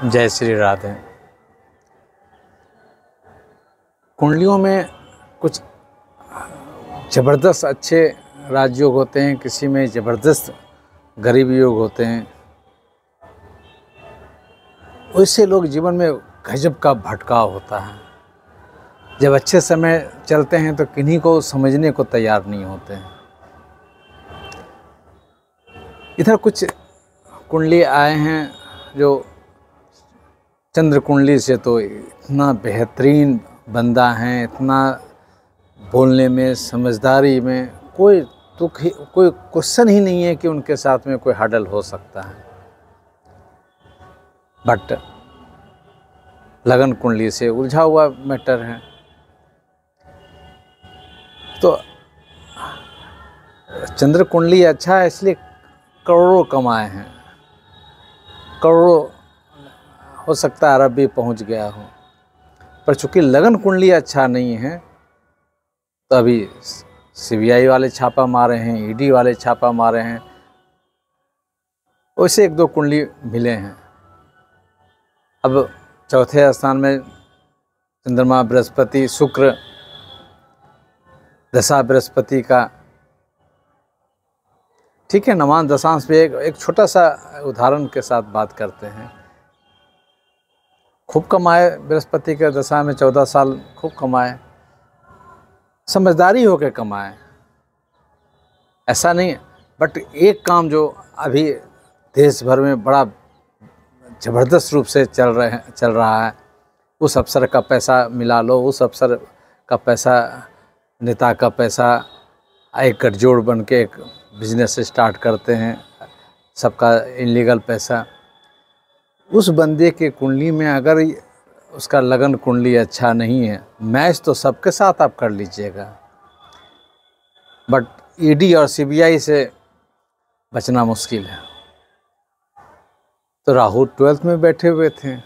जय श्री राधे। कुंडलियों में कुछ ज़बरदस्त अच्छे राजयोग होते हैं, किसी में ज़बरदस्त गरीब योग होते हैं। वैसे लोग जीवन में गजब का भटकाव होता है। जब अच्छे समय चलते हैं तो किन्हीं को समझने को तैयार नहीं होते हैं। इधर कुछ कुंडली आए हैं जो चंद्र कुंडली से तो इतना बेहतरीन बंदा है, इतना बोलने में, समझदारी में कोई कोई क्वेश्चन ही नहीं है कि उनके साथ में कोई हर्डल हो सकता है। बट लगन कुंडली से उलझा हुआ मैटर है। तो चंद्र कुंडली अच्छा है इसलिए करोड़ों कमाए हैं, करोड़ों, हो सकता है अरब भी पहुंच गया हो। पर चूंकि लगन कुंडली अच्छा नहीं है तो अभी सीबीआई वाले छापा मारे हैं, ईडी वाले छापा मारे हैं। वैसे एक दो कुंडली मिले हैं। अब चौथे स्थान में चंद्रमा, बृहस्पति, शुक्र, दशा बृहस्पति का। ठीक है, नवान दशांश पे एक छोटा सा उदाहरण के साथ बात करते हैं। खूब कमाए बृहस्पति के दशा में, 14 साल खूब कमाए, समझदारी होकर कमाए, ऐसा नहीं। बट एक काम जो अभी देश भर में बड़ा ज़बरदस्त रूप से चल रहा है, उस अफसर का पैसा मिला लो, उस अफसर का पैसा, नेता का पैसा, एक गठजोड़ बन के एक बिजनेस स्टार्ट करते हैं, सबका इलीगल पैसा। उस बंदे के कुंडली में अगर उसका लगन कुंडली अच्छा नहीं है, मैच तो सबके साथ आप कर लीजिएगा, बट ईडी और सीबीआई से बचना मुश्किल है। तो राहु 12th में बैठे हुए थे।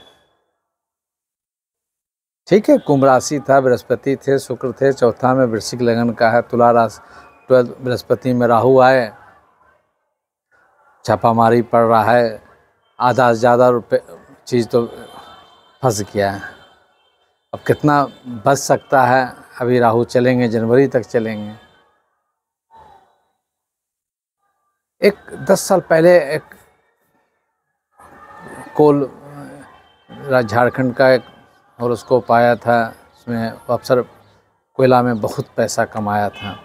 ठीक है, कुंभ राशि था, बृहस्पति थे, शुक्र थे, चौथा में वृश्चिक लगन का है, तुला राशि 12 बृहस्पति में राहु आए, छापामारी पड़ रहा है, आधा से ज़्यादा रुपये चीज़ तो फंस गया है। अब कितना बच सकता है, अभी राहु चलेंगे, जनवरी तक चलेंगे। एक 10 साल पहले एक कोल झारखंड का एक हॉरोस्कोप आया था, उसमें अफसर कोयला में बहुत पैसा कमाया था।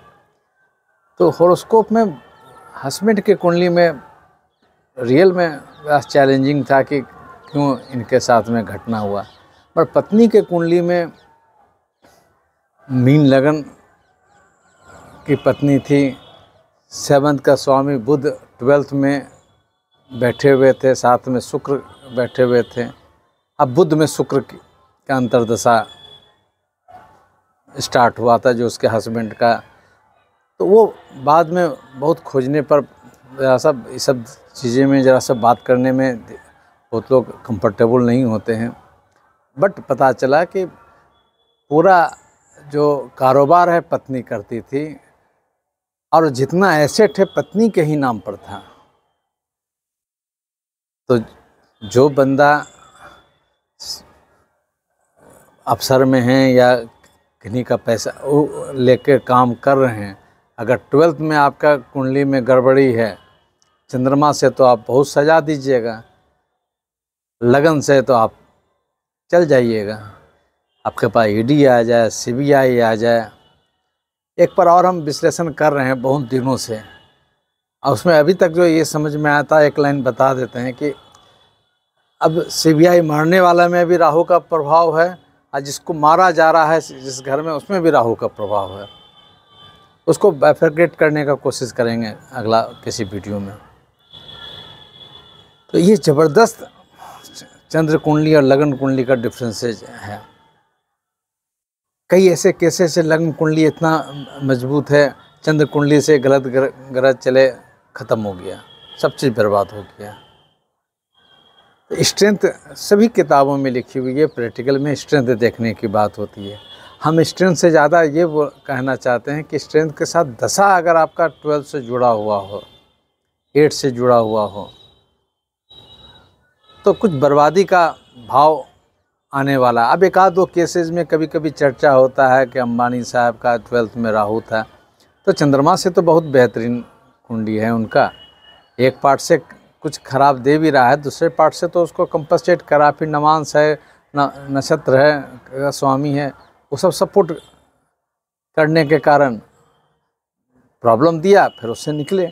तो हॉरोस्कोप में हस्बैंड के कुंडली में रियल में चैलेंजिंग था कि क्यों इनके साथ में घटना हुआ। पर पत्नी के कुंडली में मीन लगन की पत्नी थी, 7th का स्वामी बुध 12th में बैठे हुए थे, साथ में शुक्र बैठे हुए थे। अब बुध में शुक्र का अंतर्दशा स्टार्ट हुआ था जो उसके हस्बैंड का। तो वो बाद में बहुत खोजने पर ये सब चीज़ें में ज़रा सा बात करने में बहुत लोग कंफर्टेबल नहीं होते हैं। बट पता चला कि पूरा जो कारोबार है पत्नी करती थी, और जितना एसेट है पत्नी के ही नाम पर था। तो जो बंदा अफसर में हैं या किन्हीं का पैसा लेकर काम कर रहे हैं, अगर 12th में आपका कुंडली में गड़बड़ी है चंद्रमा से, तो आप बहुत सजा दीजिएगा। लगन से तो आप चल जाइएगा, आपके पास ईडी आ जाए, सीबीआई आ जाए। एक पर और हम विश्लेषण कर रहे हैं बहुत दिनों से, और उसमें अभी तक जो ये समझ में आता है, एक लाइन बता देते हैं कि अब सीबीआई मारने वाला में भी राहु का प्रभाव है, और जिसको मारा जा रहा है जिस घर में, उसमें भी राहु का प्रभाव है। उसको बाइफरकेट करने का कोशिश करेंगे अगला किसी वीडियो में। तो ये ज़बरदस्त चंद्र कुंडली और लगन कुंडली का डिफरेंसेज है। कई ऐसे केसेस से लगन कुंडली इतना मजबूत है, चंद्र कुंडली से गलत ग्रह चले, ख़त्म हो गया, सब चीज़ बर्बाद हो गया। तो स्ट्रेंथ सभी किताबों में लिखी हुई है, प्रैक्टिकल में स्ट्रेंथ देखने की बात होती है। हम स्ट्रेंथ से ज़्यादा ये कहना चाहते हैं कि स्ट्रेंथ के साथ दशा अगर आपका 12 से जुड़ा हुआ हो, 8 से जुड़ा हुआ हो, तो कुछ बर्बादी का भाव आने वाला। अब एक आध दो केसेस में कभी कभी चर्चा होता है कि अंबानी साहब का 12th में राहु था, तो चंद्रमा से तो बहुत बेहतरीन कुंडली है उनका। एक पार्ट से कुछ खराब दे भी रहा है, दूसरे पार्ट से तो उसको कंपनसेट करा। फिर नवांश है, नक्षत्र है, स्वामी है, वो सब सपोर्ट करने के कारण प्रॉब्लम दिया, फिर उससे निकले।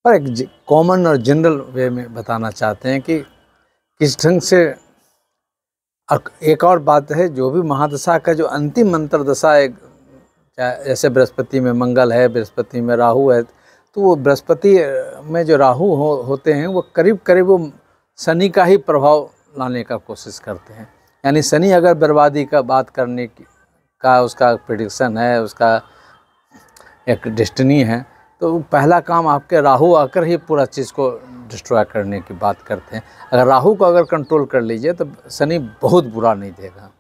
पर एक कॉमन और जनरल वे में बताना चाहते हैं कि किस ढंग से। एक और बात है, जो भी महादशा का जो अंतिम अंतरदशा है, जैसे बृहस्पति में मंगल है, बृहस्पति में राहु है, तो वो बृहस्पति में जो राहु होते हैं वो करीब करीब वो शनि का ही प्रभाव लाने का कोशिश करते हैं। यानी शनि अगर बर्बादी का बात करने की का उसका प्रेडिक्शन है, उसका एक डेस्टिनी है, तो पहला काम आपके राहु आकर ही पूरा चीज़ को डिस्ट्रॉय करने की बात करते हैं। अगर राहु को अगर कंट्रोल कर लीजिए तो शनि बहुत बुरा नहीं देगा।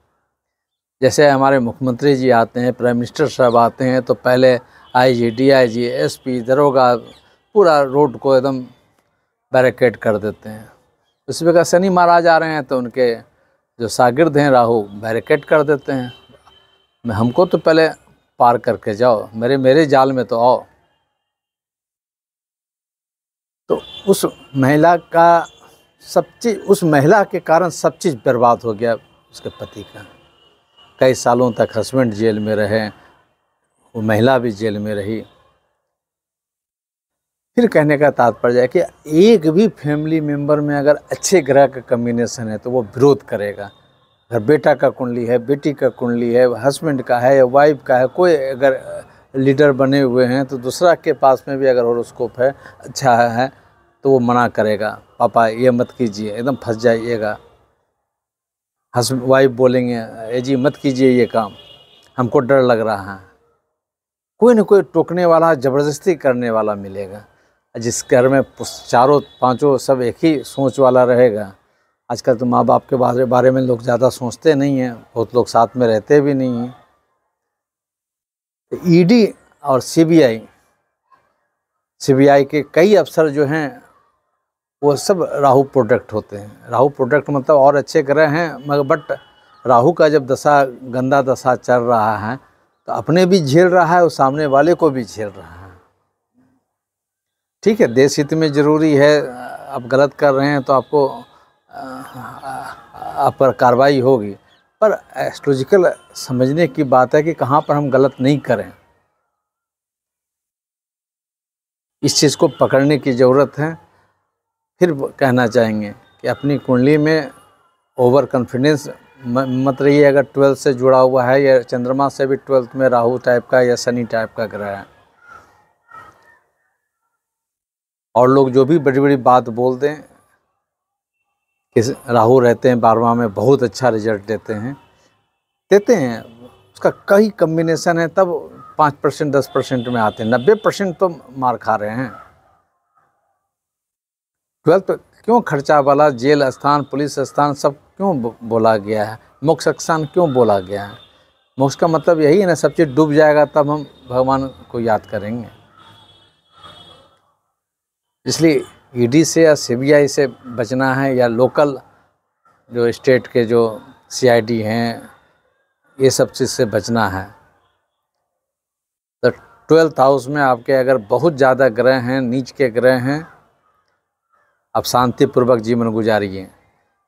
जैसे हमारे मुख्यमंत्री जी आते हैं, प्राइम मिनिस्टर साहब आते हैं, तो पहले आईजी, डीआईजी, एसपी, दरोगा पूरा रोड को एकदम बैरिकेड कर देते हैं। उसी प्रकार शनि महाराज आ रहे हैं तो उनके जो शागिर्द हैं राहु बैरिकेड कर देते हैं, हमको तो पहले पार करके जाओ, मेरे जाल में तो आओ। तो उस महिला का सब चीज़, उस महिला के कारण सब चीज़ बर्बाद हो गया उसके पति का। कई सालों तक हस्बैंड जेल में रहे, वो महिला भी जेल में रही। फिर कहने का तात्पर्य है कि एक भी फैमिली मेंबर में अगर अच्छे ग्रह का कम्बिनेशन है तो वो विरोध करेगा। अगर बेटा का कुंडली है, बेटी का कुंडली है, हस्बैंड का है या वाइफ का है, कोई अगर लीडर बने हुए हैं, तो दूसरा के पास में भी अगर हॉरोस्कोप है, अच्छा है, तो वो मना करेगा, पापा ये मत कीजिए, एकदम फंस जाइएगा। हस्बैंड वाइफ बोलेंगे, ए जी मत कीजिए ये काम, हमको डर लग रहा है। कोई न कोई टोकने वाला, ज़बरदस्ती करने वाला मिलेगा। जिस घर में चारों पांचों सब एक ही सोच वाला रहेगा। आजकल तो माँ बाप के बारे में लोग ज़्यादा सोचते नहीं हैं, बहुत लोग साथ में रहते भी नहीं हैं। ईडी और सीबीआई के कई अफसर जो हैं वो सब राहु प्रोडक्ट होते हैं। राहु प्रोडक्ट मतलब और अच्छे ग्रह हैं, मगर बट राहु का जब दशा, गंदा दशा चल रहा है, तो अपने भी झेल रहा है और सामने वाले को भी झेल रहा है। ठीक है, देश हित में ज़रूरी है, आप गलत कर रहे हैं तो आपको आप पर कार्रवाई होगी, पर एस्ट्रोलॉजिकल समझने की बात है कि कहाँ पर हम गलत नहीं करें, इस चीज़ को पकड़ने की ज़रूरत है। फिर कहना चाहेंगे कि अपनी कुंडली में ओवर कॉन्फिडेंस मत रहिए। अगर 12th से जुड़ा हुआ है या चंद्रमा से भी 12th में राहु टाइप का या शनि टाइप का ग्रह है, और लोग जो भी बड़ी बड़ी बात बोल दें कि राहु रहते हैं 12वां में बहुत अच्छा रिजल्ट देते हैं, उसका कई कम्बिनेशन है, तब 5% 10% में आते हैं, 90% तो मार खा रहे हैं। 12th क्यों खर्चा वाला, जेल स्थान, पुलिस स्थान सब क्यों बोला गया है, मोक्ष स्थान क्यों बोला गया है? मोक्ष का मतलब यही है ना, सब चीज़ डूब जाएगा तब हम भगवान को याद करेंगे। इसलिए ईडी से या सीबीआई से बचना है, या लोकल जो स्टेट के जो सीआईडी हैं, ये सब चीज़ से बचना है। तो 12th हाउस में आपके अगर बहुत ज़्यादा ग्रह हैं, नीच के ग्रह हैं, आप शांतिपूर्वक जीवन गुजारिए,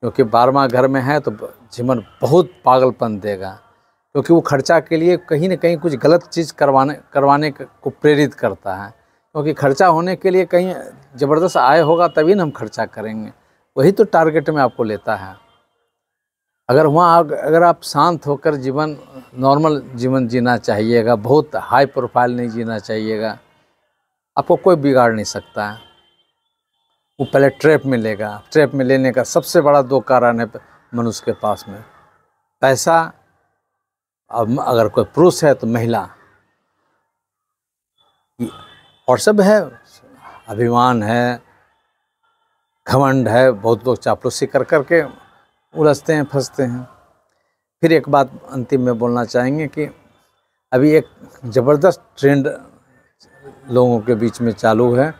क्योंकि 12वां घर में है तो जीवन बहुत पागलपन देगा, क्योंकि वो खर्चा के लिए कहीं ना कहीं कुछ गलत चीज़ करवाने को प्रेरित करता है। क्योंकि खर्चा होने के लिए कहीं ज़बरदस्त आय होगा तभी ना हम खर्चा करेंगे, वही तो टारगेट में आपको लेता है। अगर आप शांत होकर जीवन, नॉर्मल जीवन जीना चाहिएगा, बहुत हाई प्रोफाइल नहीं जीना चाहिएगा, आपको कोई बिगाड़ नहीं सकता है। वो पहले ट्रैप में लेगा। ट्रैप में लेने का सबसे बड़ा 2 कारण है मनुष्य के पास में, पैसा, और अगर कोई पुरुष है तो महिला, और सब है, अभिमान है, घमंड है। बहुत लोग चापलूसी कर करके उलझते हैं, फंसते हैं। फिर एक बात अंतिम में बोलना चाहेंगे कि अभी एक ज़बरदस्त ट्रेंड लोगों के बीच में चालू है,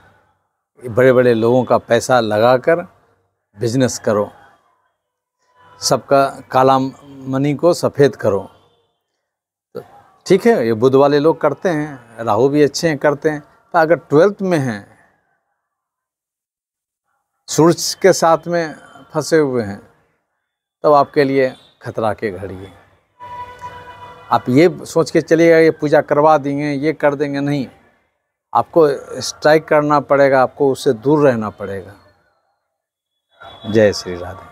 बड़े बड़े लोगों का पैसा लगाकर बिजनेस करो, सबका काला मनी को सफ़ेद करो। तो ठीक है, ये बुध वाले लोग करते हैं, राहु भी अच्छे हैं करते हैं, पर अगर 12th में हैं, सूर्य के साथ में फंसे हुए हैं, तब आपके लिए खतरा की घड़ी है। आप ये सोच के चलिएगा ये पूजा करवा देंगे, ये कर देंगे, नहीं, आपको स्ट्राइक करना पड़ेगा, आपको उससे दूर रहना पड़ेगा। जय श्री राधे।